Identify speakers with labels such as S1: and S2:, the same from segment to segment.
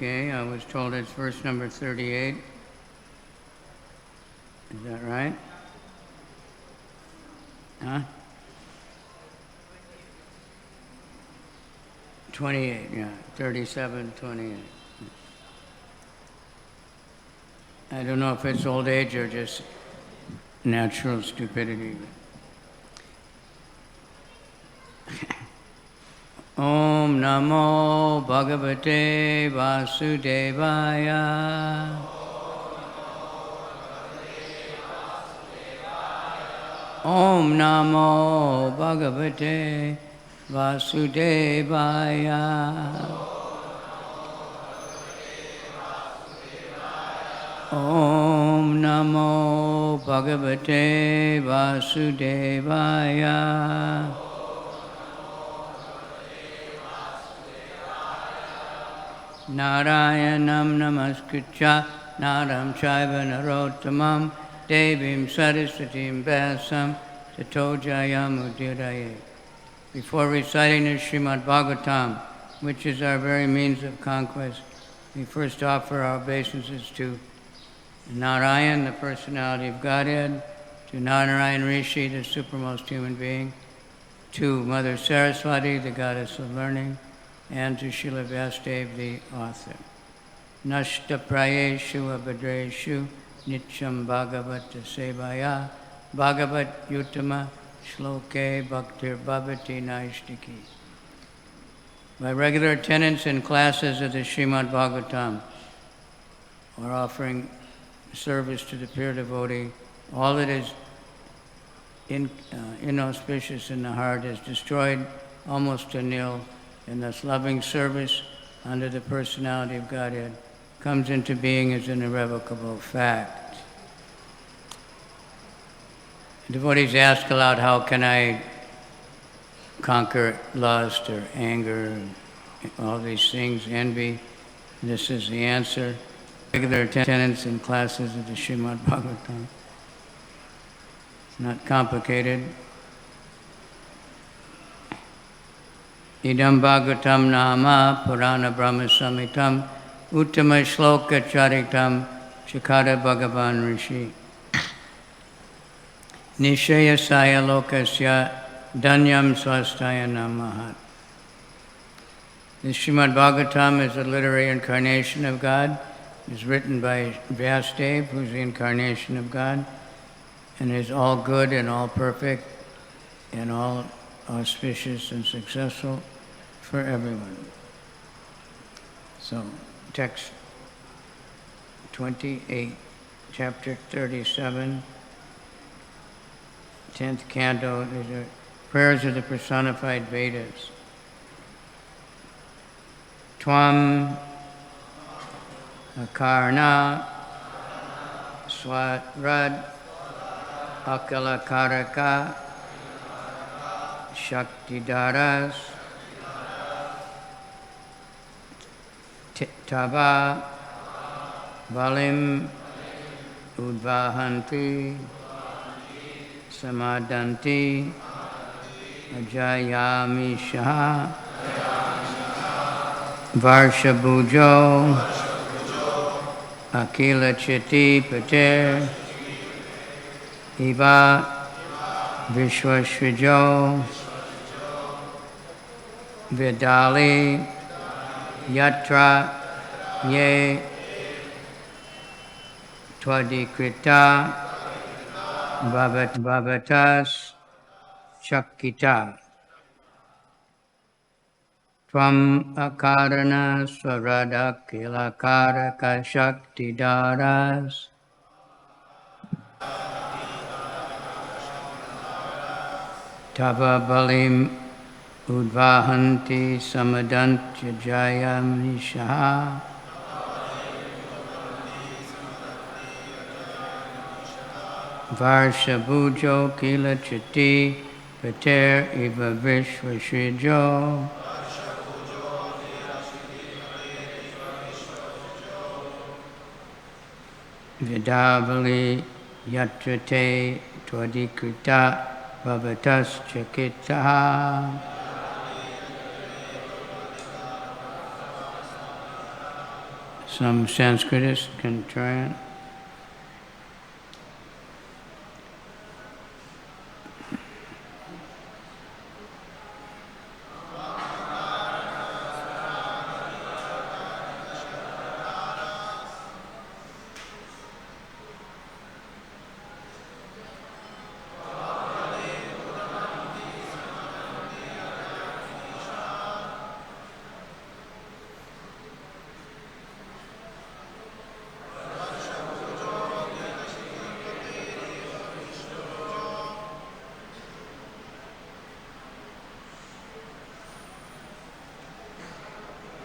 S1: Okay, I was told it's verse number 38. Is that right? Huh? 28, yeah. 37, 28. I don't know if it's old age or just natural stupidity. Om Namo Bhagavate Vasudevaya. Om Namo Bhagavate Vasudevaya. Om Namo Bhagavate Vasudevaya. Narayanam namaskritya naram chaiva narottamam devim saraswatim vyasam tato jayam udiraye. Before reciting the Srimad Bhagavatam, which is our very means of conquest, we first offer our obeisances to Narayan, the personality of Godhead, to Narayan Rishi, the supremest human being, to Mother Saraswati, the goddess of learning, and to Srila Vyasadeva, the author. Nashta prayeshu abhadreshu nityam bhagavata sevaya bhagavat yutama shloke bhaktir bhavati naishtiki. By regular attendance in classes of the Srimad Bhagavatam, or offering service to the pure devotee, all that is inauspicious in the heart is destroyed almost to nil, and thus loving service under the personality of Godhead comes into being as an irrevocable fact. Devotees ask aloud, how can I conquer lust or anger, and all these things, envy? This is the answer. Regular attendance in classes of the Srimad Bhagavatam. It's not complicated. Idam Bhagavatam Nama Purana Brahma Samitam Uttama Shloka Charitam Chikara Bhagavan Rishi Nishaya Saya Lokasya Danyam Swastaya Namahat. The Srimad Bhagavatam is a literary incarnation of God. It is written by Vyasadeva, who is the incarnation of God, and is all good and all perfect and all auspicious and successful for everyone. So, text 28, chapter 37, 10th canto, these are prayers of the personified Vedas. Tvam Akarna Swarad Akalakaraka Shaktidaras Tava Valim Udvahanti Samadanti Ajayamisha Varshabhujo Akila Chiti Pater Iva Vishwashrijo Vidali Yatra Ye Twadikrita Bhavatas Shakita Tvam Akarana Swarada Kilakaraka Shaktidaras Tava Balim Udvahanti Samadantya Jayamisha Varshabhujo Kila Chiti Pater Iva Vishwashrijo Vidavali Yatrate Twadikrita Bhavatas Chakita Some Sanskritists can try it.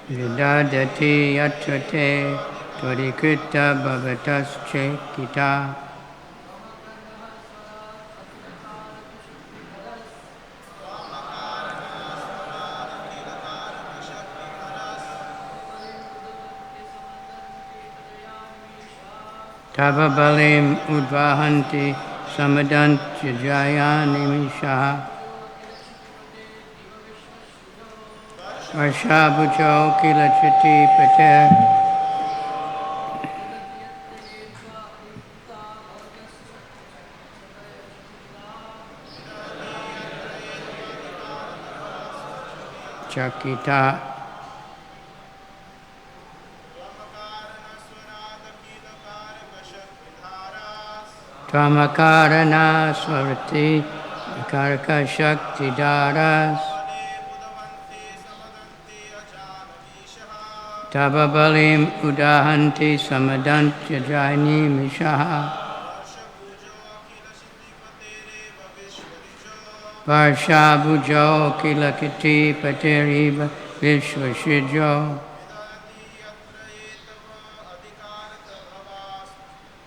S1: Vidadati yachate tvarikita bhavatasche kita tavabalim udvahanti samadanti jayanimisha Varshabhujo kilachati pater Chakita Tvamakarana Swarati Karaka Shakti Dharas Tavabalim udahanti samadantya jaini mishaha Varshabhujo kilakiti pateriva vishvashidjo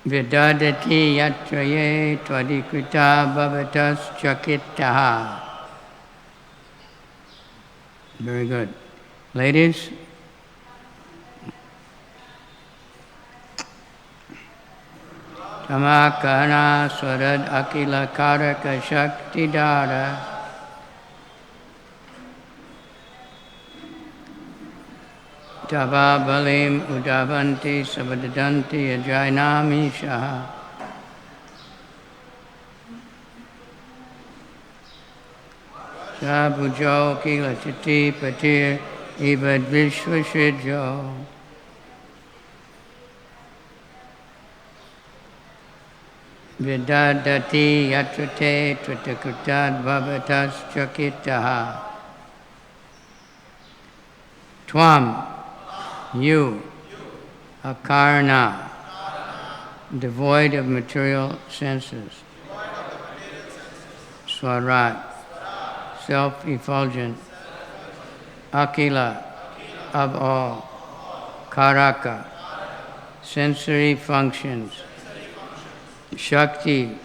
S1: Vidadati yatraye tvadikrita bhavatas chakitaha. Very good. Ladies? Tamakana swarad akila karaka shakti dara Tava balim udavanti sabadadanti ajainami shaha Sabhujo kilachati patir ibad vishvashidjo Vidadati yatrate tritakrutad bhavatas chakitaha. Tvam, you, akarna, devoid of material senses. Swarat, self-effulgent. Akila, of all. Karaka, sensory functions. Shakti,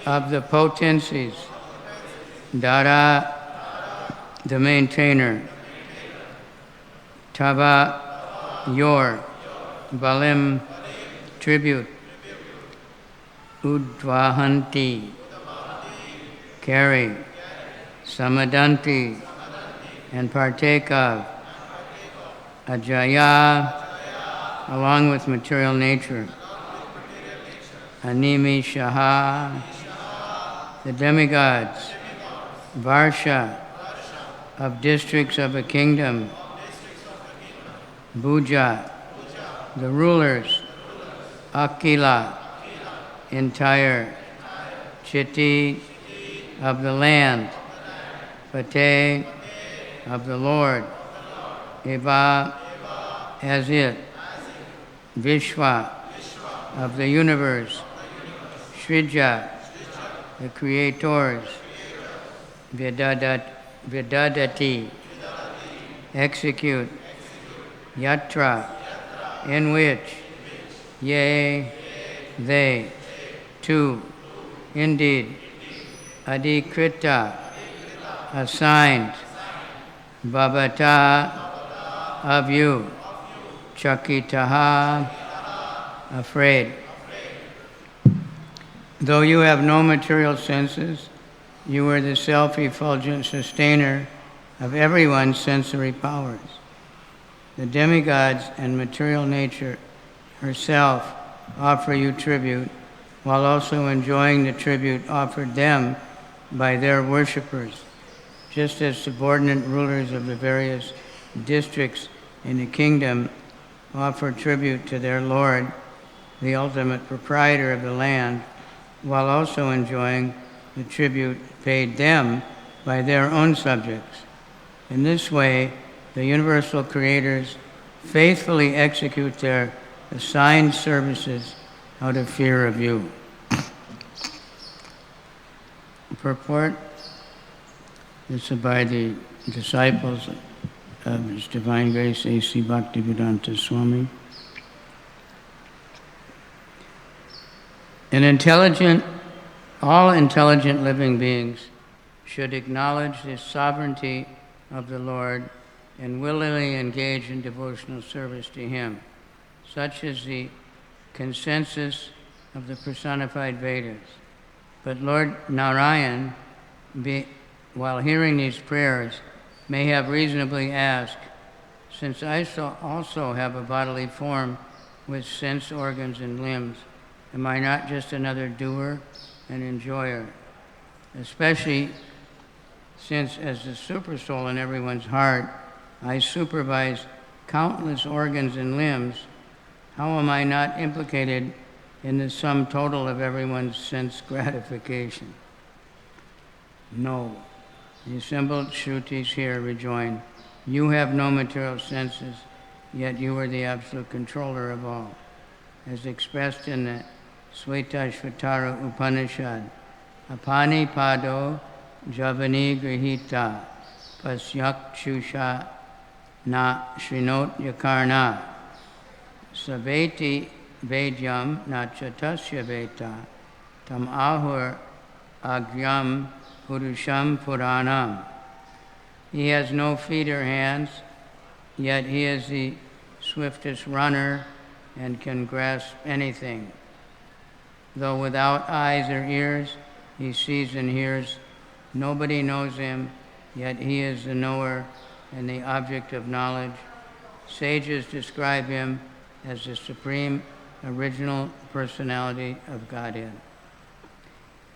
S1: of the potencies. Dara, the maintainer. Tava, your. Balim, tribute. Udvahanti, carry. Samadanti, and partake of. Ajaya, along with material nature. Animi Shaha, the demigods. Varsha, of districts of a kingdom. Bhuja, the rulers. Akila, entire. Chiti, of the land. Pate, of the Lord. Eva, as it. Vishwa, of the universe. Srija, the creators. Vidadati, execute. Yatra, in which. Yea, they. Two, indeed. Adikrita, assigned. Bhavata, of you. Chakitaha, afraid. Though you have no material senses, you are the self-effulgent sustainer of everyone's sensory powers. The demigods and material nature herself offer you tribute, while also enjoying the tribute offered them by their worshippers, just as subordinate rulers of the various districts in the kingdom offer tribute to their lord, the ultimate proprietor of the land, while also enjoying the tribute paid them by their own subjects. In this way, the universal creators faithfully execute their assigned services out of fear of you. Purport. This is by the disciples of His Divine Grace A.C. Bhaktivedanta Swami. All intelligent living beings should acknowledge the sovereignty of the Lord and willingly engage in devotional service to Him. Such is the consensus of the personified Vedas. But Lord Narayan, while hearing these prayers, may have reasonably asked, since I also have a bodily form with sense organs and limbs, am I not just another doer and enjoyer? Especially since as the supersoul in everyone's heart, I supervise countless organs and limbs, how am I not implicated in the sum total of everyone's sense gratification? No. The assembled Shrutis here rejoin, you have no material senses, yet you are the absolute controller of all. As expressed in the Svetashvatara Upanishad, Apani Pado Javani Grihita Pasyakshusha Na Shrinot Yakarna Saveti Vedyam Nachatasya Veta Tam Ahur Agyam Purusham Puranam. He has no feet or hands, yet he is the swiftest runner and can grasp anything. Though without eyes or ears, he sees and hears. Nobody knows him, yet he is the knower and the object of knowledge. Sages describe him as the supreme original personality of Godhead.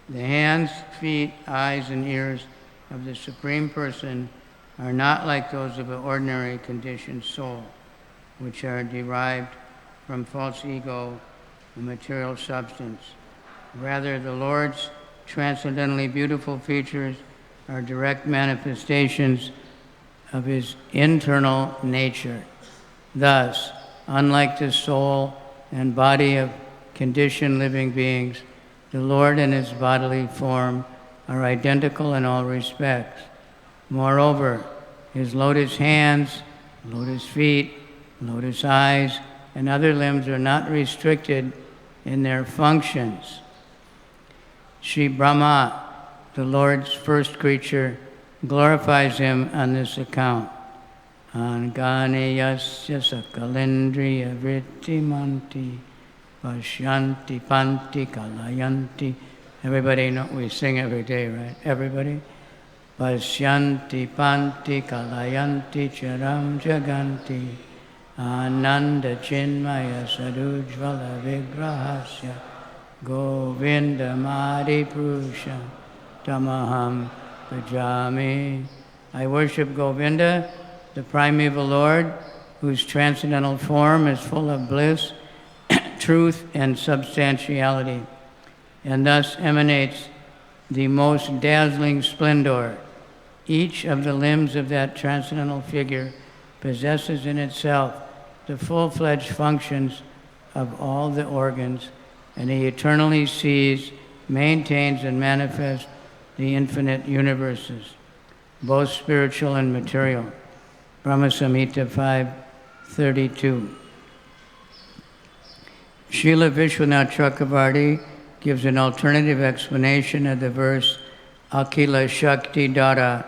S1: The hands, feet, eyes, and ears of the Supreme Person are not like those of an ordinary conditioned soul, which are derived from false ego and material substance. Rather, the Lord's transcendently beautiful features are direct manifestations of His internal nature. Thus, unlike the soul and body of conditioned living beings, the Lord and His bodily form are identical in all respects. Moreover, His lotus hands, lotus feet, lotus eyes, and other limbs are not restricted in their functions. Sri Brahma, the Lord's first creature, glorifies Him on this account. Anganeyasya sakalendriya vrittimanti Pashyanti panti kalayanti. Everybody know we sing every day, right? Everybody? Pashyanti panti kalayanti charam jaganti Ananda chinmaya sadujvala vigrahasya Govinda madi purusha tamaham bhajami. I worship Govinda, the primeval Lord, whose transcendental form is full of bliss, truth, and substantiality, and thus emanates the most dazzling splendor. Each of the limbs of that transcendental figure possesses in itself the full-fledged functions of all the organs, and He eternally sees, maintains, and manifests the infinite universes, both spiritual and material. Brahma Samhita 5:32. Srila Vishwanath Chakravarti gives an alternative explanation of the verse Akila Shakti Dara.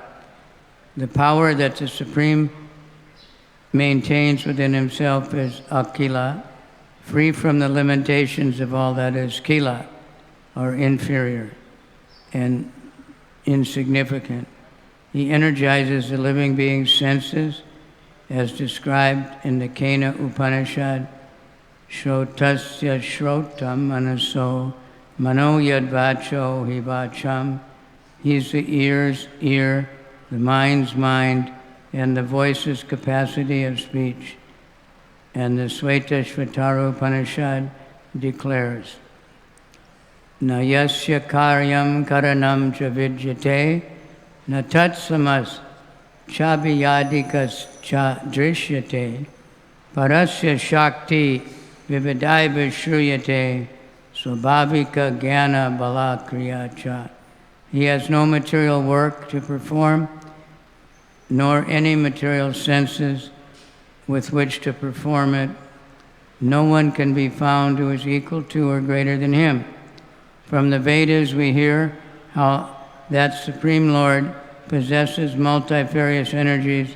S1: The power that the Supreme maintains within Himself is Akila, free from the limitations of all that is Kila, or inferior and insignificant. He energizes the living being's senses as described in the Kena Upanishad, Shrotasya Shrotam Manaso Mano Yadvacho Hivacham. He's the ear's ear, the mind's mind, and the voice's capacity of speech. And the Svetashvatara Upanishad declares, Nayasya karyam karanam cha vidyate, na tatsamas chabiyadikas cha drishyate, parasya shakti vividaiva shruyate, swabhavika jnana bala kriya cha. He has no material work to perform, nor any material senses with which to perform it. No one can be found who is equal to or greater than him. From the Vedas we hear how that Supreme Lord possesses multifarious energies,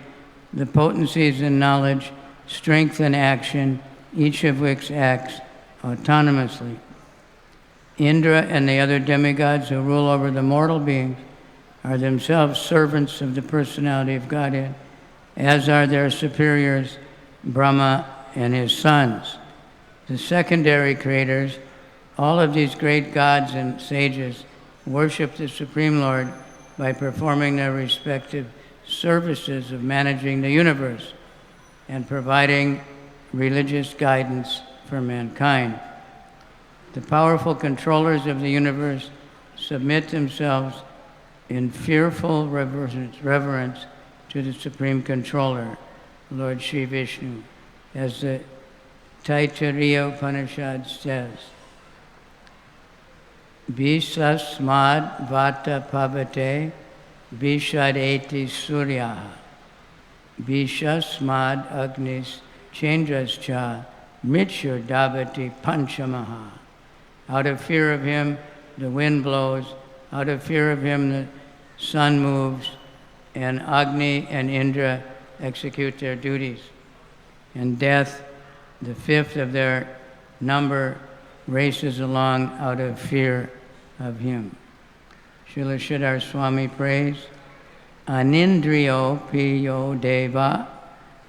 S1: the potencies in knowledge, strength and action, each of which acts autonomously. Indra and the other demigods who rule over the mortal beings are themselves servants of the personality of Godhead, as are their superiors, Brahma and his sons. The secondary creators, all of these great gods and sages, worship the Supreme Lord by performing their respective services of managing the universe and providing religious guidance for mankind. The powerful controllers of the universe submit themselves in fearful reverence to the Supreme Controller, Lord Sri Vishnu, as the Taittiriya Upanishad says, Bisasmad vata pavate bishadeti suryaha bishasmad agnis chandrascha mrityu davati panchamaha. Out of fear of him, the wind blows. Out of fear of him, the sun moves. And Agni and Indra execute their duties. And death, the fifth of their number, races along out of fear of him. Srila Sridhar Swami prays, Anindriyo piyo deva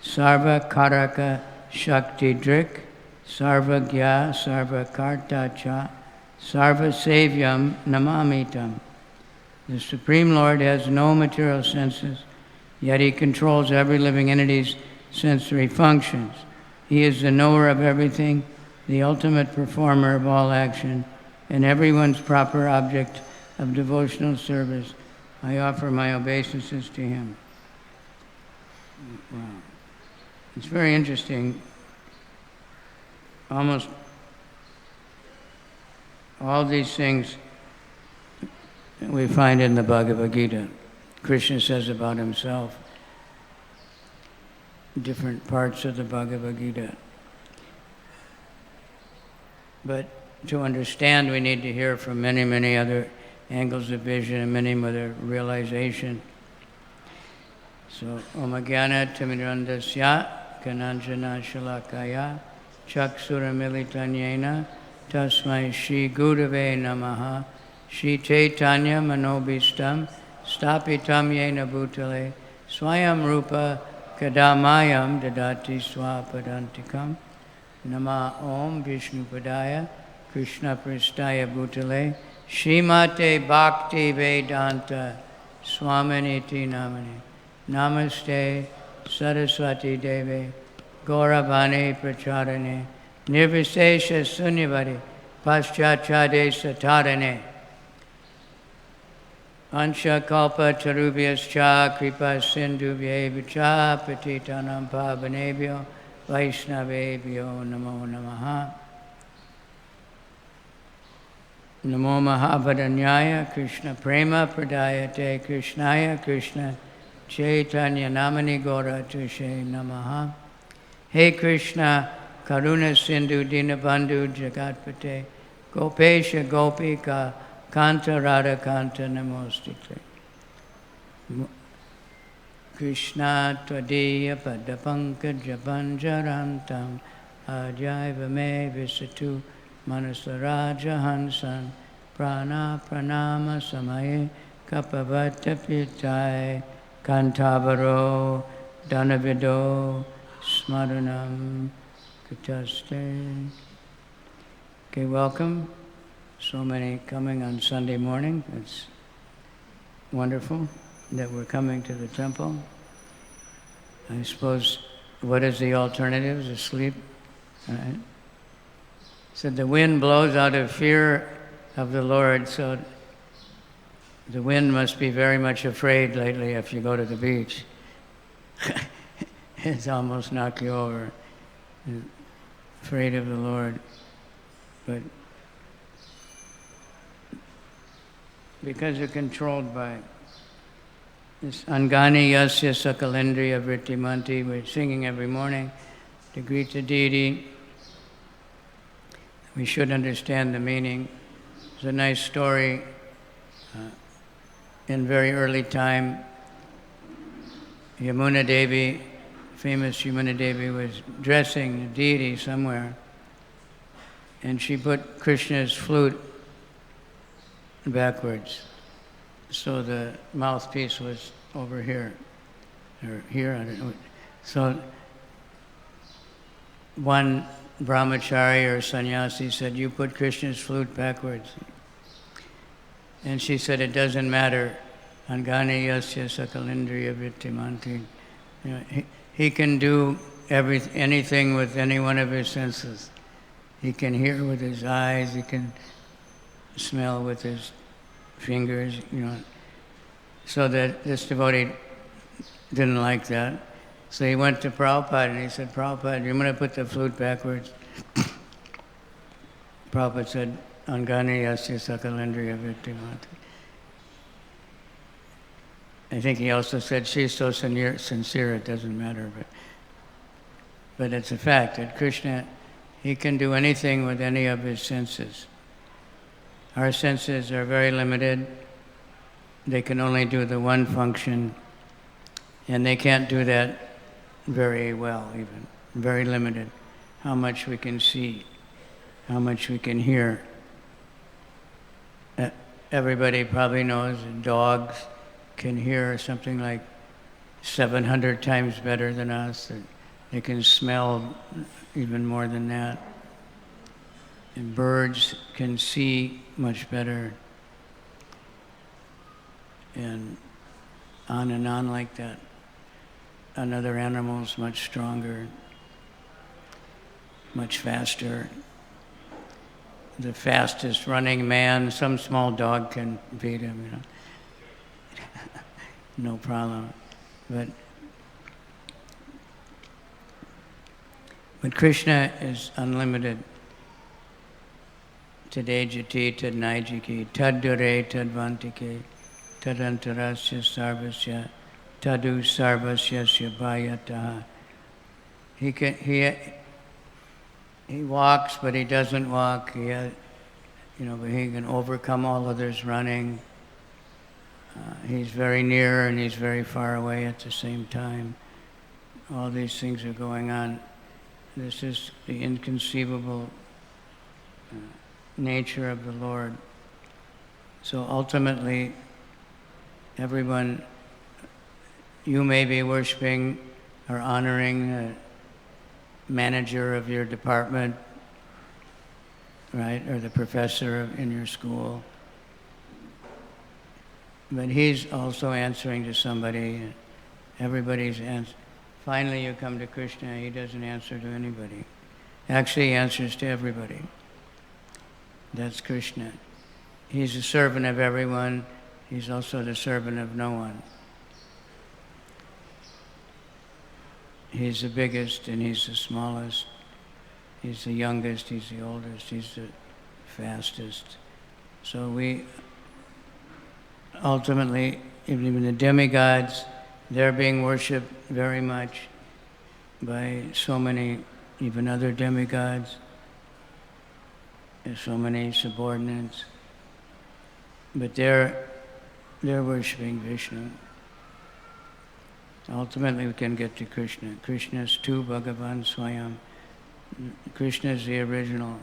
S1: sarva karaka shakti drik sarvagya sarvakarta cha sarva savyam namamitam. The Supreme Lord has no material senses, yet he controls every living entity's sensory functions. He is the knower of everything, the ultimate performer of all action, and everyone's proper object of devotional service. I offer my obeisances to him. Wow. It's very interesting. Almost all these things we find in the Bhagavad-gita. Krishna says about himself, different parts of the Bhagavad-gita. But to understand, we need to hear from many, many other angles of vision and many other realization. So, Om Jnana Timirandasya Kananjana Shalakaya Chakshura Militanyena Tasmai Shri Gurave Namaha Shri Chaitanya Manobhistam Stapitam Yena Bhutale Swayam Rupa Kadamayam Dadati Swapadantikam Nama Om Vishnu Padaya Krishna Pristaya Bhutale Srimate Bhakti Vedanta Swaminiti Namani Namaste Saraswati Devi Gauravani Pracharane Nirvisesha Sunyavari Paschachade Satarane Ansha Kalpa Tarubhyascha Kripa Sindhubhyevacha Patitanam Pavanebhyo Vaishnavebhyo Namo Namaha Namo Mahavadanyaya Krishna Prema Pradayate Krishnaya Krishna Chaitanya Namani Gora Tushe Namaha. Hey Krishna Karuna Sindhu Dinabandhu Jagatpate Gopesha Gopika Kanta Radha Kanta Namostite Krishna Tvadiya Padapankaja Panjarantam Ajaiva Me Visatu Manasaraja Hansan Prana Pranama Samaye Kapavata Pitai Kantavaro Dhanavido Smaranam Kataste. Okay, welcome. So many coming on Sunday morning. It's wonderful that we're coming to the temple. I suppose, what is the alternative? Is sleep? Right? So the wind blows out of fear of the Lord, so the wind must be very much afraid lately if you go to the beach. It's almost knocked you over. Afraid of the Lord. But because you're controlled by this Angani Yasya Sakalendriya Vrittimanti, we're singing every morning to greet the deity. We should understand the meaning. There's a nice story. In very early time, Yamuna Devi, famous Yamuna Devi, was dressing the deity somewhere, and she put Krishna's flute backwards. So the mouthpiece was over here, or here, I don't know. So one brahmachari or sannyasi said, "You put Krishna's flute backwards." And she said, "It doesn't matter. Angani yasya sakalindriya vittimanti." You know, he can do anything with any one of his senses. He can hear with his eyes, he can smell with his fingers, you know. So that this devotee didn't like that. So he went to Prabhupada and he said, "Prabhupada, you're going to put the flute backwards." Prabhupada said, "Angani yasya sakalendriya vittimanti." I think he also said, "She's so sincere it doesn't matter." But it's a fact that Krishna, he can do anything with any of his senses. Our senses are very limited. They can only do the one function, and they can't do that very well even, very limited. How much we can see, how much we can hear. Everybody probably knows that dogs can hear something like 700 times better than us. They can smell even more than that. And birds can see much better. And on like that. And other animals much stronger, much faster. The fastest running man, some small dog can beat him, you know. No problem. But Krishna is unlimited. Tadejati tadnaijiki taddure tadvantike tadantarasya sarvasya tadu sarvasya syabhayataha. He walks, but he doesn't walk. But he can overcome all others running. He's very near and he's very far away at the same time. All these things are going on. This is the inconceivable nature of the Lord. So ultimately, everyone, you may be worshiping or honoring the manager of your department, right, or the professor in your school. But he's also answering to somebody. Everybody's answering. Finally, you come to Krishna, he doesn't answer to anybody. Actually, he answers to everybody. That's Krishna. He's a servant of everyone. He's also the servant of no one. He's the biggest and he's the smallest. He's the youngest, he's the oldest, he's the fastest. So we ultimately, even the demigods, they're being worshipped very much by so many, even other demigods. There's so many subordinates. But they're worshipping Vishnu. Ultimately we can get to Krishna. Krishna's tu Bhagavan Swayam. Krishna is the original.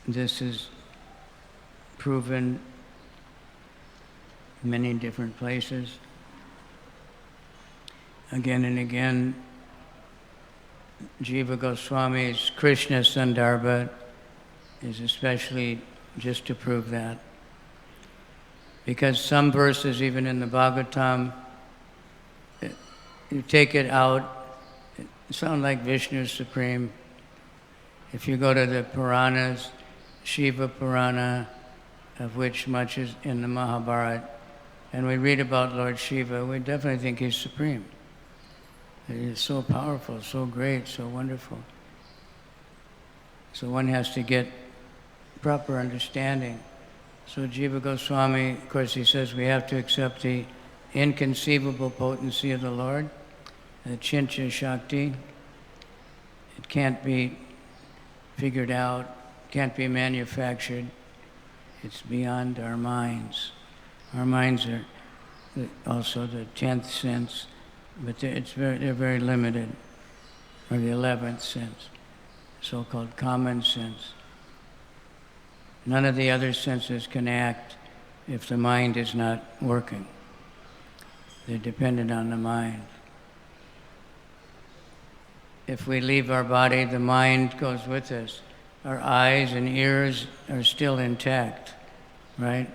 S1: This is proven in many different places. again and again. Jiva Goswami's Krishna Sandarbha is especially just to prove that. Because some verses, even in the Bhagavatam, you take it out, it sounds like Vishnu Supreme. If you go to the Puranas, Shiva Purana, of which much is in the Mahabharata, and we read about Lord Shiva, we definitely think he's supreme. He's so powerful, so great, so wonderful. So one has to get proper understanding. So Jiva Goswami, of course, he says we have to accept the inconceivable potency of the Lord, the Chincha Shakti. It can't be figured out, can't be manufactured. It's beyond our minds. Our minds are also the 10th sense, but they're very limited, or the 11th sense, so-called common sense. None of the other senses can act if the mind is not working. They're dependent on the mind. If we leave our body, the mind goes with us. Our eyes and ears are still intact, right?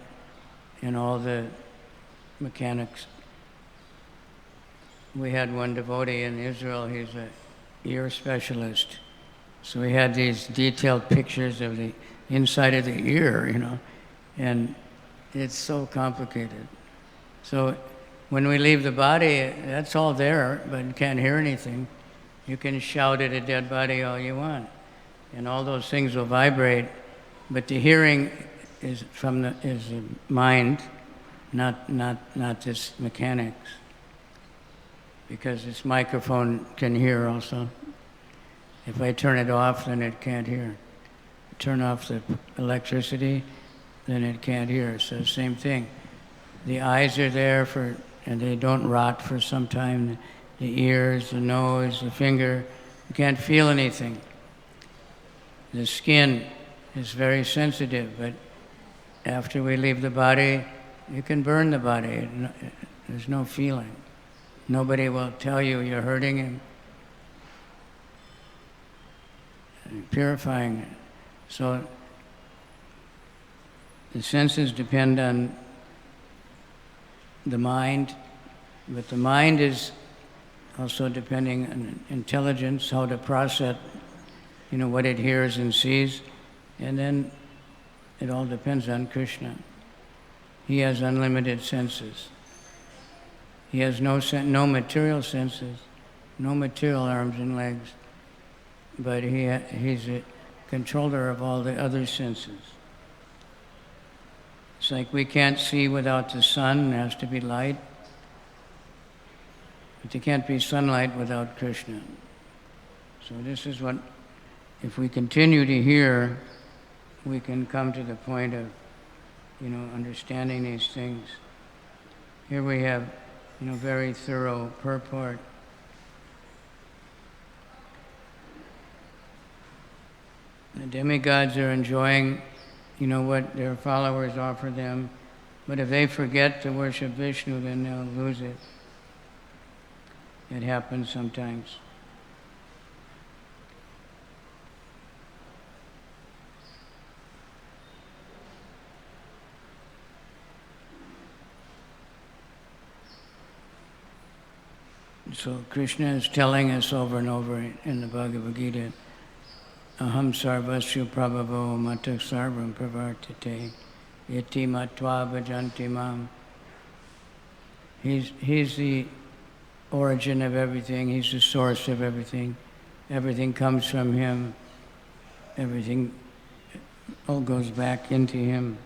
S1: And all the mechanics. We had one devotee in Israel, he's an ear specialist. So we had these detailed pictures of the inside of the ear, and it's so complicated. So when we leave the body, that's all there, but you can't hear anything. You can shout at a dead body all you want, and all those things will vibrate, but the hearing is the mind, not this mechanics. Because this microphone can hear also. If I turn it off, then it can't hear. Turn off the electricity, then it can't hear. So same thing. The eyes are there and they don't rot for some time. The ears, the nose, the finger, you can't feel anything. The skin is very sensitive, but after we leave the body, you can burn the body. There's no feeling. Nobody will tell you you're hurting him. Purifying it. So the senses depend on the mind, but the mind is also depending on intelligence, how to process, what it hears and sees, and then it all depends on Krishna. He has unlimited senses. He has no material senses, no material arms and legs, but he's a controller of all the other senses. It's like we can't see without the sun, there has to be light. But there can't be sunlight without Krishna. So this is what, if we continue to hear, we can come to the point of, understanding these things. Here we have, very thorough purport. The demigods are enjoying, what their followers offer them. But if they forget to worship Vishnu, then they'll lose it. It happens sometimes. So Krishna is telling us over and over in the Bhagavad-gita, Aham sarvasya prabhavo mata sarvam pravartate iti matva bhajanti mam. He's the origin of everything. He's the source of everything. Everything comes from him. Everything all goes back into him.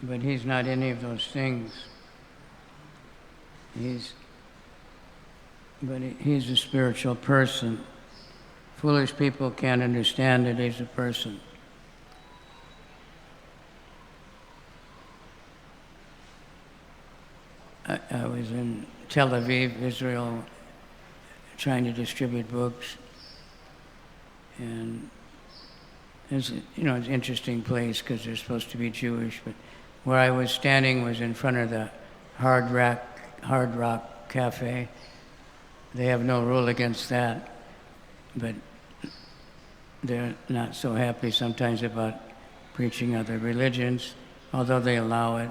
S1: But he's not any of those things. He's a spiritual person. Foolish people can't understand that he's a person. I was in Tel Aviv, Israel, trying to distribute books. And it's an interesting place because they're supposed to be Jewish, but where I was standing was in front of the Hard Rock Cafe, They have no rule against that, but they're not so happy sometimes about preaching other religions, although they allow it.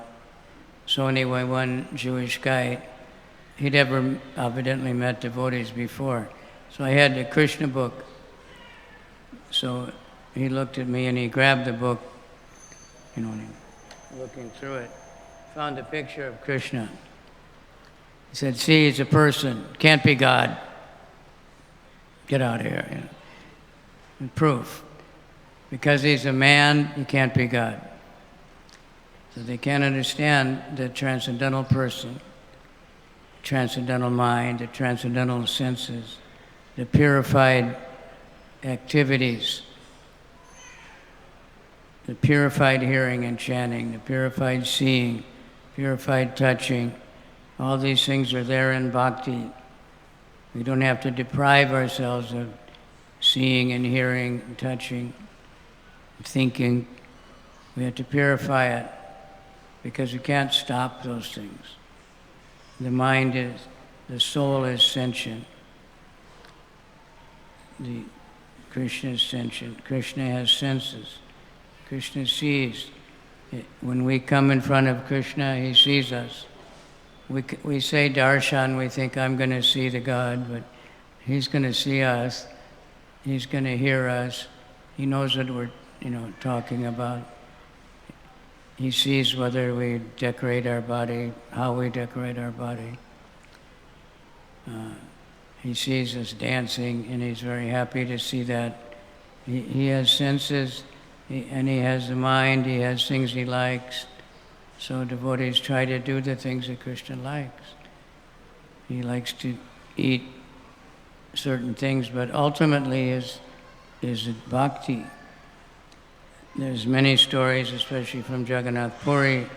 S1: So anyway, one Jewish guy, he'd ever evidently met devotees before. So I had the Krishna book. So he looked at me and he grabbed the book, and looking through it, found a picture of Krishna. He said, "See, he's a person, can't be God. Get out of here." And proof. Because he's a man, he can't be God. So they can't understand the transcendental person, transcendental mind, the transcendental senses, the purified activities, the purified hearing and chanting, the purified seeing, purified touching. All these things are there in bhakti. We don't have to deprive ourselves of seeing and hearing and touching, and thinking. We have to purify it because we can't stop those things. The soul is sentient. Krishna is sentient. Krishna has senses. Krishna sees. When we come in front of Krishna, he sees us. We say darshan, we think I'm going to see the God, but he's going to see us. He's going to hear us. He knows what we're talking about. He sees whether we decorate our body, how we decorate our body. He sees us dancing, and he's very happy to see that. He has senses, and he has the mind, he has things he likes. So devotees try to do the things that Krishna likes. He likes to eat certain things, but ultimately is bhakti. There's many stories, especially from Jagannath Puri,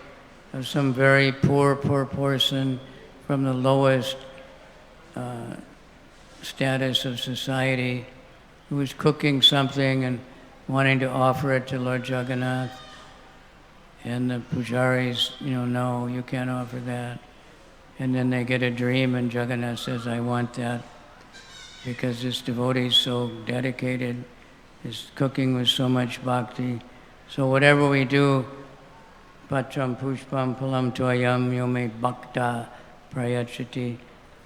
S1: of some very poor person from the lowest status of society who was cooking something and wanting to offer it to Lord Jagannath. And the pujaris, no, you can't offer that. And then they get a dream and Jagannath says, I want that. Because this devotee is so dedicated, his cooking was so much bhakti. So whatever we do, patram pushpam palam toyam yome bhakta prayachati,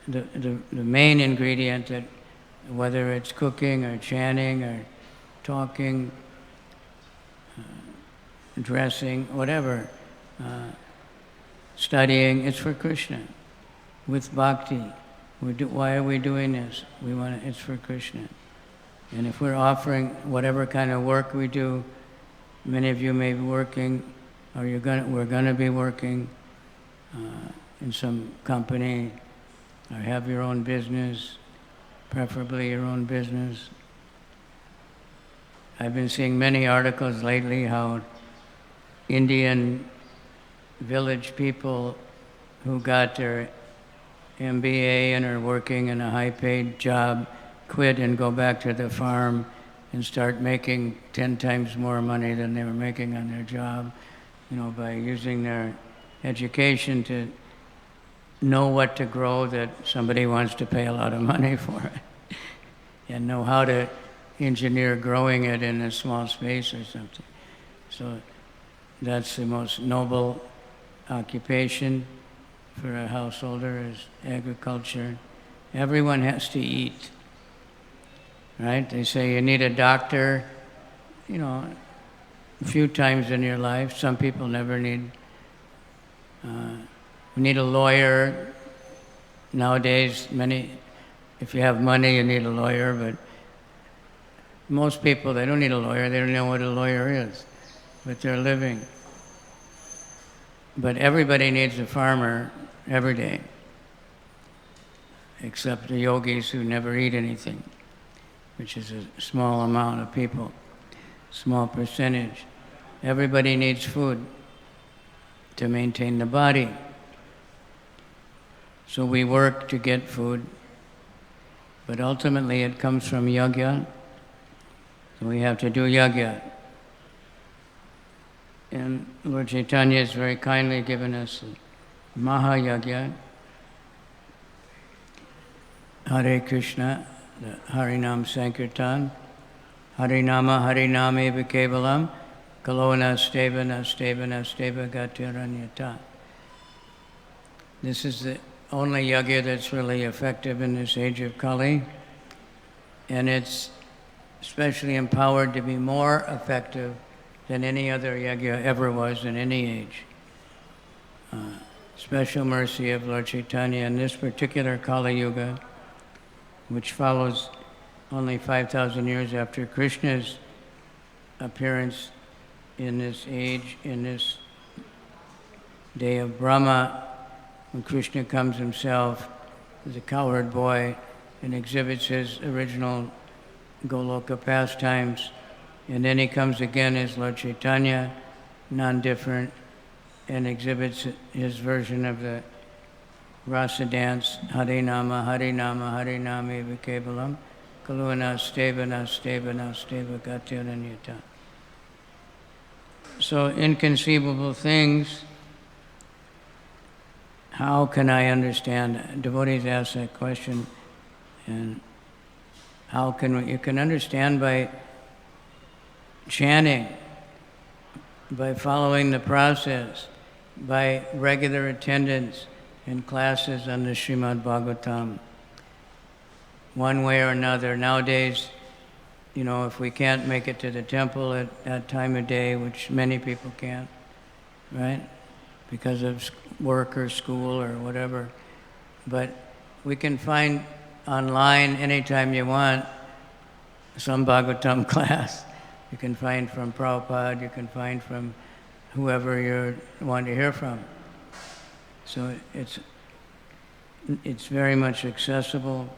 S1: the main ingredient, that whether it's cooking or chanting or talking, dressing, whatever, studying, it's for Krishna, with bhakti. Why are we doing this? It's for Krishna. And if we're offering whatever kind of work we do, many of you may be working, or we're going to be working in some company, or have your own business, preferably your own business. I've been seeing many articles lately how Indian village people who got their MBA and are working in a high-paid job quit and go back to the farm and start making 10 times more money than they were making on their job, by using their education to know what to grow that somebody wants to pay a lot of money for it, and know how to engineer growing it in a small space or something. So that's the most noble occupation for a householder, is agriculture. Everyone has to eat, right? They say you need a doctor, a few times in your life. Some people never need. You need a lawyer. Nowadays, if you have money, you need a lawyer, but most people, they don't need a lawyer. They don't know what a lawyer is, but they're living. But everybody needs a farmer every day, except the yogis who never eat anything, which is a small amount of people, small percentage. Everybody needs food to maintain the body. So we work to get food, but ultimately it comes from yajna. So we have to do yajna. And Lord Chaitanya has very kindly given us Mahayajna. Hare Krishna, the Harinam Sankirtan, Harinama Hariname Kevalam, Kalona Stevana Stevana Steva Gatiranyata. This is the only yagya that's really effective in this age of Kali, and it's especially empowered to be more effective than any other yagya ever was in any age. Special mercy of Lord Chaitanya in this particular Kali Yuga, which follows only 5,000 years after Krishna's appearance in this age, in this day of Brahma, when Krishna comes himself as a cowherd boy and exhibits his original Goloka pastimes, and then he comes again as Lord Chaitanya, non-different, and exhibits his version of the rasa dance, Harinama, Harinama, Harinami Vikevalam, Kaluna Stevana, Stevana, Steva Gatiranyata. So inconceivable things, how can I understand? Devotees ask that question, and how can we? You can understand by chanting, by following the process, by regular attendance in classes on the Srimad Bhagavatam. One way or another. Nowadays, if we can't make it to the temple at that time of day, which many people can't, right? Because of work or school or whatever. But we can find online anytime you want some Bhagavatam class. You can find from Prabhupada, you can find from whoever you want to hear from. So it's very much accessible,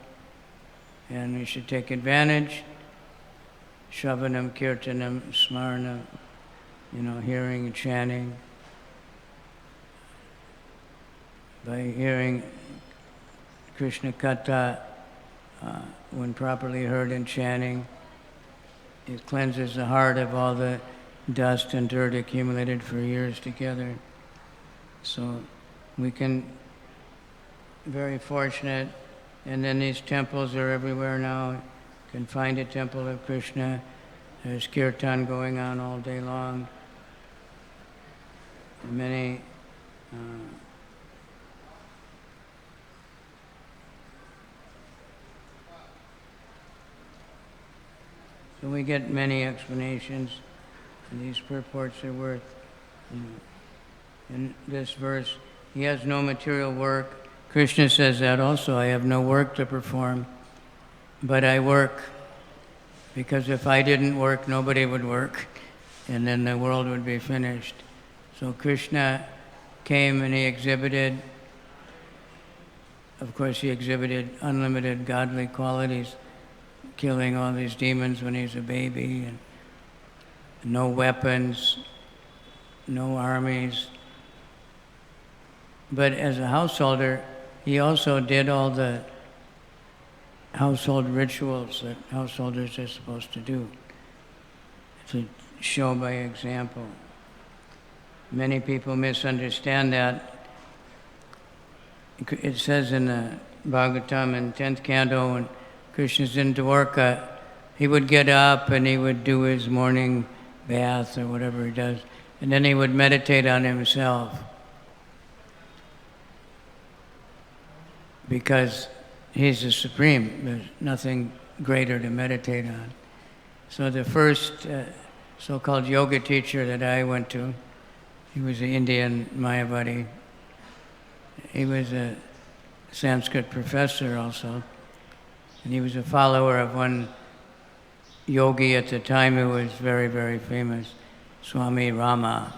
S1: and we should take advantage. Shravanam, Kirtanam, Smaranam, hearing and chanting. By hearing Krishna Katha, when properly heard and chanting, it cleanses the heart of all the dust and dirt accumulated for years together. So we can, very fortunate, and then these temples are everywhere now. You can find a temple of Krishna. There's kirtan going on all day long. Many so we get many explanations, and these purports are worth, in this verse, he has no material work. Krishna says that also, I have no work to perform, but I work, because if I didn't work, nobody would work, and then the world would be finished. So Krishna came and he exhibited, of course he exhibited unlimited godly qualities, killing all these demons when he was a baby, and no weapons, no armies. But as a householder, he also did all the household rituals that householders are supposed to do, to show by example. Many people misunderstand that. It says in the Bhagavatam in 10th canto, when Krishna's in Dwarka, he would get up and he would do his morning bath or whatever he does, and then he would meditate on himself, because he's the supreme. There's nothing greater to meditate on. So the first so-called yoga teacher that I went to, he was an Indian Mayavadi. He was a Sanskrit professor also, and he was a follower of one yogi at the time who was very, very famous, Swami Rama,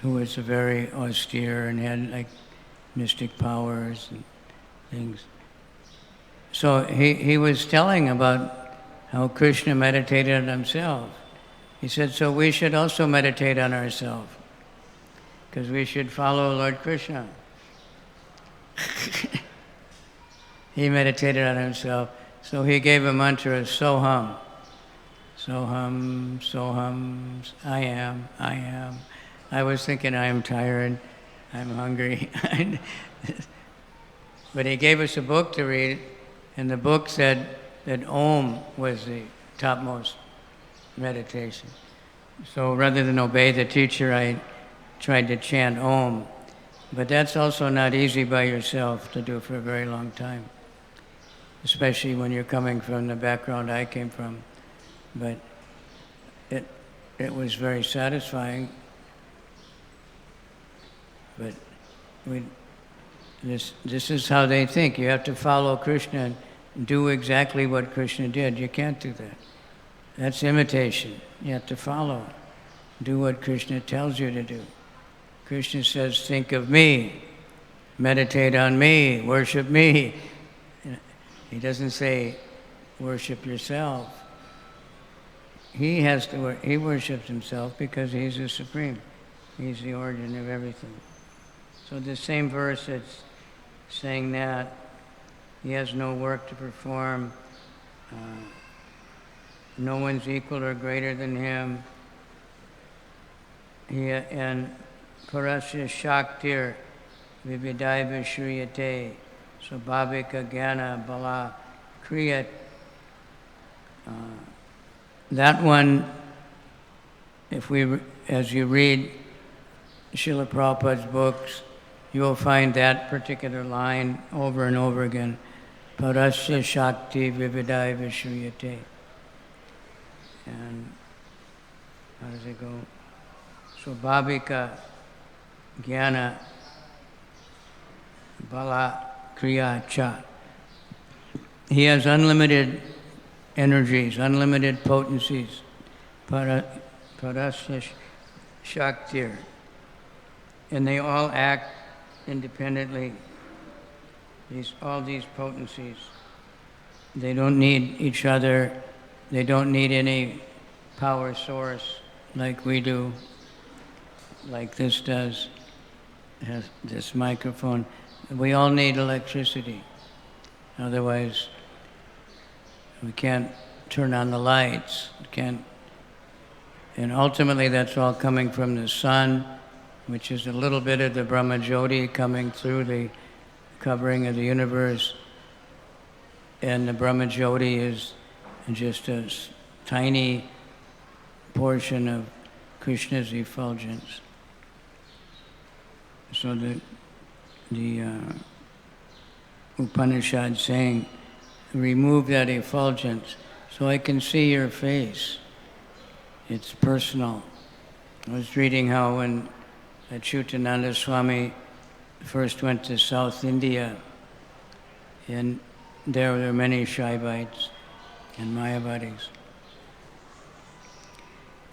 S1: who was very austere and had mystic powers and things. So he was telling about how Krishna meditated on himself. He said, so we should also meditate on ourselves, because we should follow Lord Krishna. He meditated on himself. So he gave a mantra, Soham. Soham, Soham, I am, I am. I was thinking, I am tired, I'm hungry. But he gave us a book to read, and the book said that Om was the topmost meditation. So rather than obey the teacher, I tried to chant Om. But that's also not easy by yourself to do for a very long time, especially when you're coming from the background I came from. But it was very satisfying. But this is how they think. You have to follow Krishna and do exactly what Krishna did. You can't do that. That's imitation. You have to follow. Do what Krishna tells you to do. Krishna says, think of me, meditate on me, worship me. He doesn't say, worship yourself. He worships himself because he's the supreme. He's the origin of everything. So the same verse that's saying that he has no work to perform, no one's equal or greater than him. And Parasya Shaktir Vividaiva Shriyate Swabhavika Jnana Bala Kriyat. That one, as you read Srila Prabhupada's books, you will find that particular line over and over again. Parasya Shakti Vividaiva Shriyate. And how does it go? Swabhavika Jnana Bala Kriya Cha. He has unlimited energies, unlimited potencies. Parasya Shaktir. And they all act independently. All these potencies. They don't need each other. They don't need any power source like we do, like this does. It has this microphone. We all need electricity. Otherwise, we can't turn on the lights. And ultimately, that's all coming from the sun, which is a little bit of the Brahma Jyoti coming through the covering of the universe. And the Brahma Jyoti is just a tiny portion of Krishna's effulgence. So the Upanishad saying, remove that effulgence so I can see your face. It's personal. I was reading how when Achyutananda Swami first went to South India, and there were many Shaivites and Mayavadis.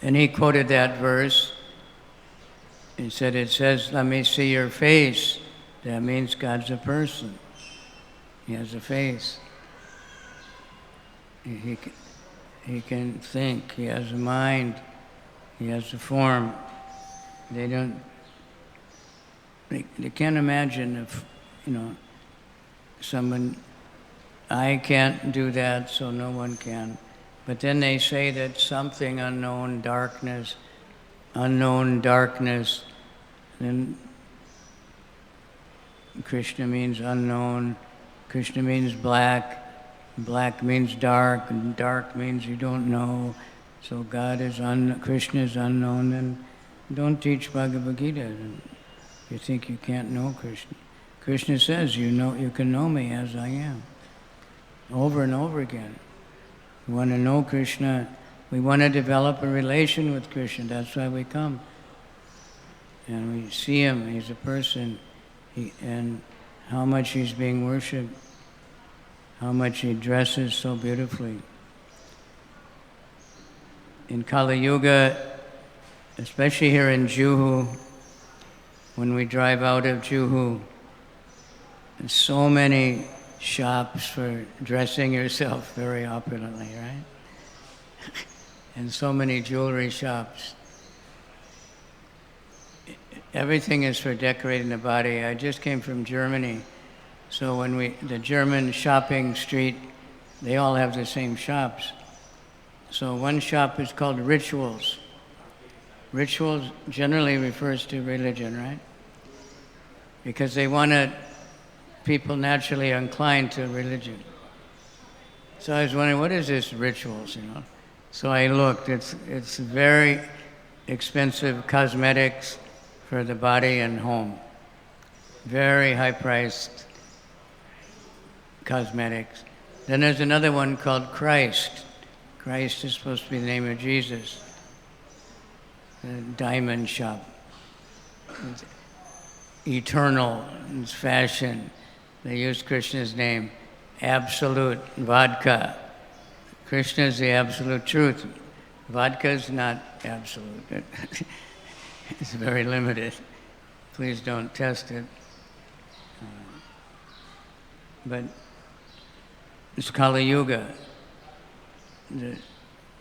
S1: And he quoted that verse. He said, it says, let me see your face. That means God's a person. He has a face. He can think. He has a mind. He has a form. They can't imagine if, someone, I can't do that, so no one can. But then they say that something unknown darkness, then Krishna means unknown, Krishna means black, black means dark, and dark means you don't know. So Krishna is unknown, then don't teach Bhagavad-gita. You think you can't know Krishna. Krishna says, you can know me as I am. Over and over again. We want to know Krishna. We want to develop a relation with Krishna. That's why we come. And we see him. He's a person. And how much he's being worshipped. How much he dresses so beautifully. In Kali Yuga, especially here in Juhu, when we drive out of Juhu, there's so many shops for dressing yourself very opulently, right? And so many jewelry shops. Everything is for decorating the body. I just came from Germany, so the German shopping street, they all have the same shops. So one shop is called Rituals. Rituals generally refers to religion, right? Because they want people naturally are inclined to religion. So I was wondering, what is this rituals, So I looked. It's very expensive cosmetics for the body and home. Very high-priced cosmetics. Then there's another one called Christ. Christ is supposed to be the name of Jesus. The diamond shop. It's eternal. It's fashion. They use Krishna's name. Absolute vodka. Krishna is the absolute truth. Vodka is not absolute. It's very limited. Please don't test it. But it's Kali Yuga. The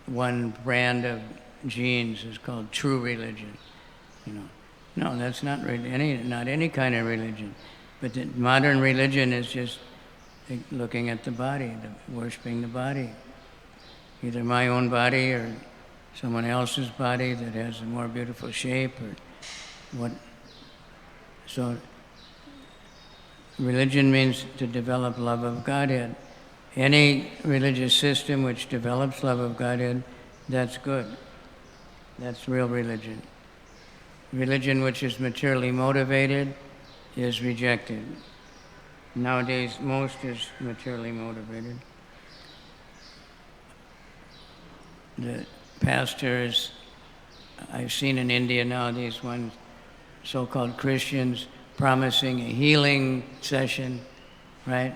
S1: one brand of jeans is called true religion. No, that's not any kind of religion. But the modern religion is just looking at the body, worshiping the body. Either my own body or someone else's body that has a more beautiful shape or what. So religion means to develop love of Godhead. Any religious system which develops love of Godhead, that's good. That's real religion. Religion which is materially motivated is rejected. Nowadays, most is materially motivated. The pastors, I've seen in India now, these ones, so-called Christians, promising a healing session, right?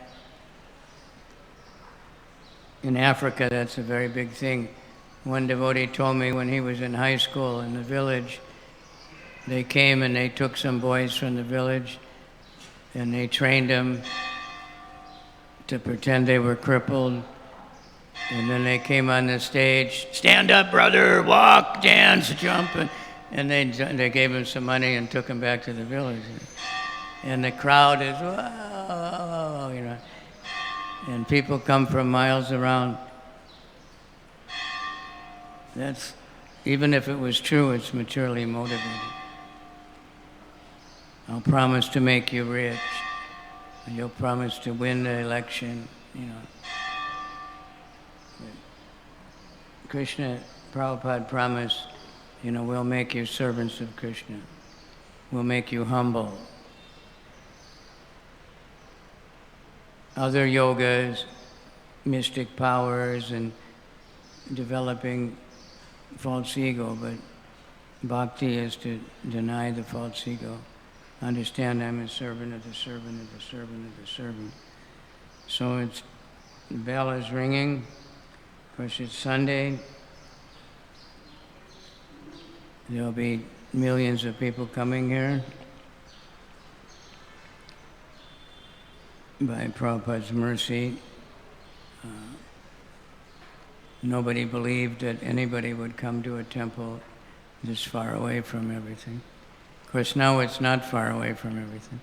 S1: In Africa, that's a very big thing. One devotee told me when he was in high school in the village, they came and they took some boys from the village and they trained them to pretend they were crippled. And then they came on the stage, stand up, brother, walk, dance, jump. And they gave him some money and took him back to the village. And the crowd is, whoa, And people come from miles around. That's, even if it was true, it's materially motivated. I'll promise to make you rich. And you'll promise to win the election, Krishna, Prabhupada promised, we'll make you servants of Krishna. We'll make you humble. Other yogas, mystic powers, and developing false ego, but bhakti is to deny the false ego. Understand I'm a servant of the servant of the servant of the servant. So the bell is ringing. Of course, it's Sunday. There'll be millions of people coming here. By Prabhupada's mercy, nobody believed that anybody would come to a temple this far away from everything. Of course, now it's not far away from everything.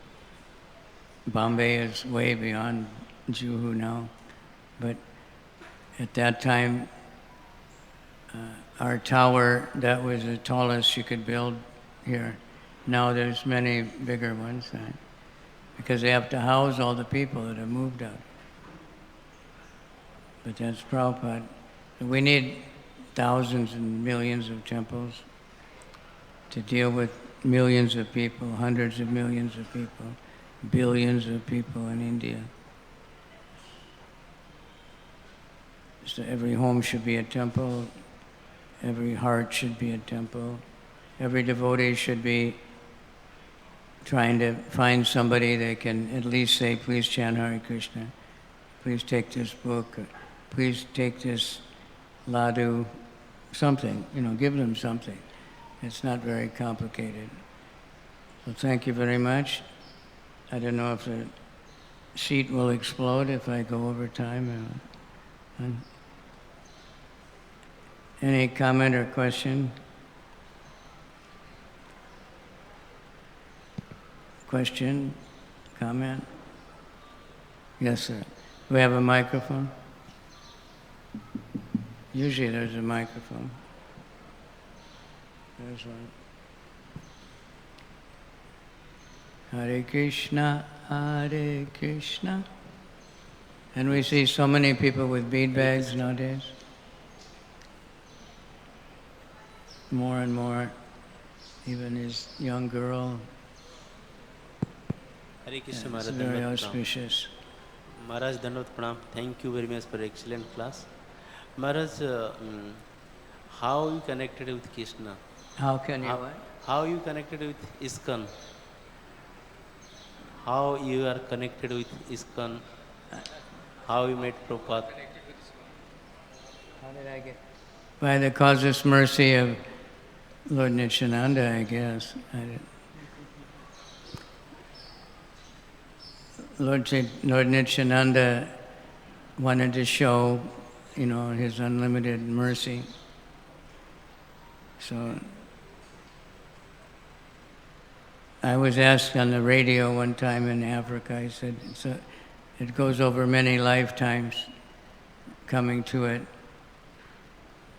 S1: Bombay is way beyond Juhu now, but at that time, our tower, that was the tallest you could build here. Now there's many bigger ones, because they have to house all the people that have moved out. But that's Prabhupada. We need thousands and millions of temples to deal with millions of people, hundreds of millions of people, billions of people in India. So every home should be a temple, every heart should be a temple, every devotee should be trying to find somebody they can at least say, please chant Hare Krishna, please take this book, please take this laddu, something, give them something. It's not very complicated. So thank you very much. I don't know if the sheet will explode if I go over time. Any comment or question? Question? Comment? Yes, sir. Do we have a microphone? Usually there's a microphone. There's one. Hare Krishna, Hare Krishna. And we see so many people with bead bags nowadays. More and more, even his young girl.
S2: Hare Krishna,
S1: It's
S2: Maharaj.
S1: very auspicious.
S2: Maharaj, Dandavat Pranam. Thank you very much for excellent class. Maharaj, how you connected with Krishna?
S1: How can you what?
S2: How you connected with ISKCON? How you are connected with ISKCON? How you met Prabhupada?
S1: How did I get? By the causeless mercy of Lord Nityananda, I guess. Lord Nityananda wanted to show, his unlimited mercy. So I was asked on the radio one time in Africa, I said, it goes over many lifetimes coming to it.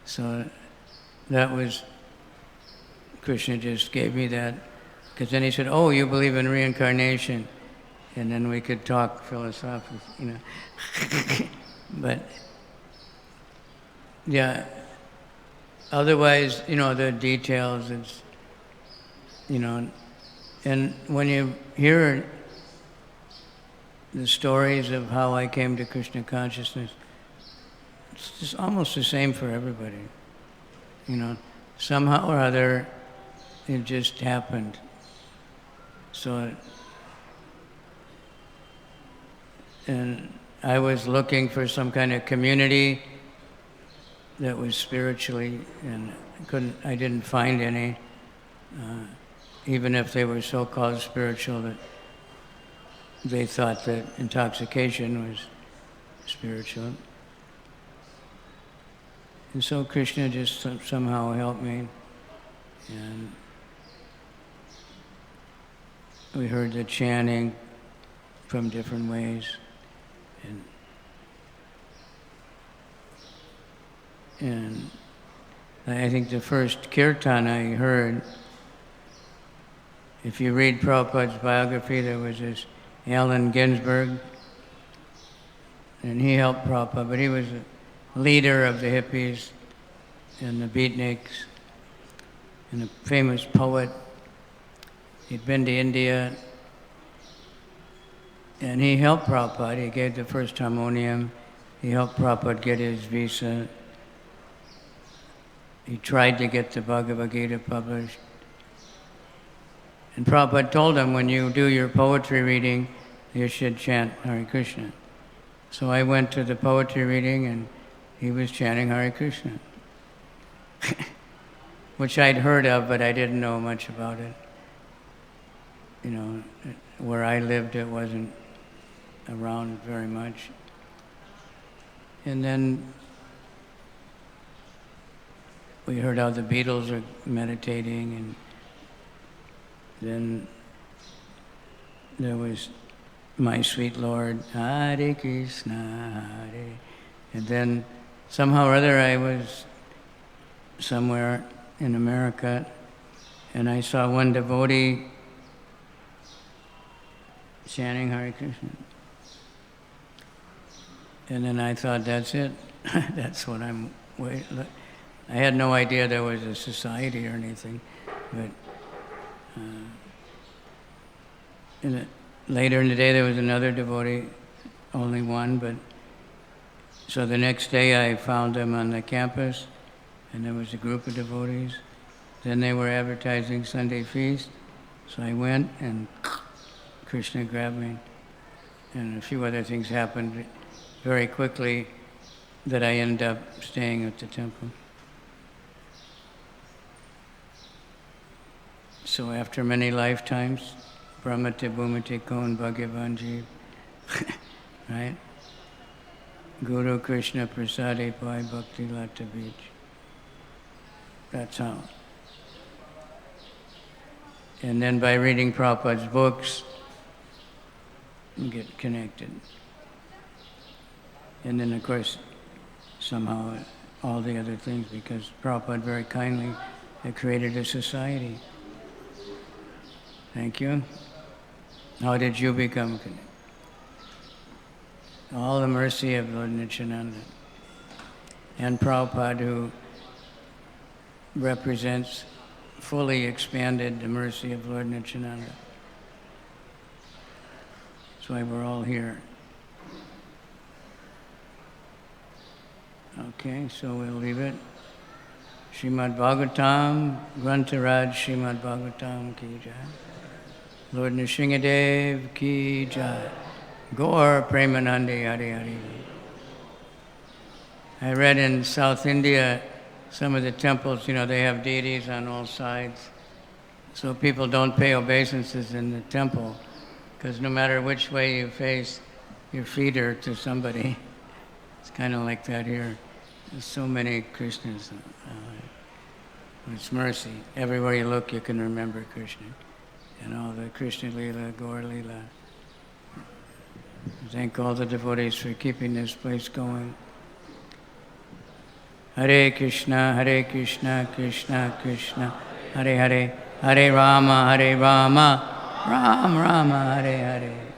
S1: So that was, Krishna just gave me that. Because then he said, oh, you believe in reincarnation. And then we could talk philosophically, But, yeah, otherwise, the details, it's, and when you hear the stories of how I came to Krishna consciousness, it's just almost the same for everybody. Somehow or other, it just happened. So, and I was looking for some kind of community that was spiritually, and I didn't find any, even if they were so-called spiritual that they thought that intoxication was spiritual. And so Krishna just somehow helped me, and we heard the chanting from different ways, and I think the first kirtan I heard, if you read Prabhupada's biography, there was this Allen Ginsberg, and he helped Prabhupada, but he was a leader of the hippies and the beatniks, and a famous poet. He'd been to India, and he helped Prabhupada. He gave the first harmonium. He helped Prabhupada get his visa. He tried to get the Bhagavad-gita published. And Prabhupada told him, when you do your poetry reading, you should chant Hare Krishna. So I went to the poetry reading, and he was chanting Hare Krishna, which I'd heard of, but I didn't know much about it. Where I lived, it wasn't around very much. And then we heard how the Beatles are meditating, and then there was My Sweet Lord, Hare Krishna, Hare. And then somehow or other I was somewhere in America, and I saw one devotee chanting Hare Krishna. And then I thought, that's it. That's what I'm waiting. I had no idea there was a society or anything, but later in the day there was another devotee, only one, but so the next day I found them on the campus, and there was a group of devotees. Then they were advertising Sunday feast, so I went, and Krishna grabbed me, and a few other things happened very quickly that I ended up staying at the temple. So after many lifetimes, Brahmati Bhumati Kon Bhagavan Jeev, right? Guru Krishna Prasadi Pai Bhakti Lata Beach. That's how. And then by reading Prabhupada's books, you get connected. And then, of course, somehow all the other things, because Prabhupada very kindly created a society. Thank you. How did you become connected? All the mercy of Lord Nityananda. And Prabhupada, who represents, fully expanded the mercy of Lord Nityananda. That's why we're all here. Okay, so we'll leave it. Srimad Bhagavatam, Grantaraj Srimad Bhagavatam ki jai. Lord Nrsingadev ki jai. Gaur Premanande Hare Hare. I read in South India, some of the temples, they have deities on all sides. So people don't pay obeisances in the temple, because no matter which way you face, your feet are to somebody. It's kind of like that here. There's so many Krishnas. It's mercy. Everywhere you look, you can remember Krishna. And all the Krishna Leela, Gaur Leela. Thank all the devotees for keeping this place going. Hare Krishna, Krishna Krishna, Hare Hare, Hare Rama, Rama, Hare Hare.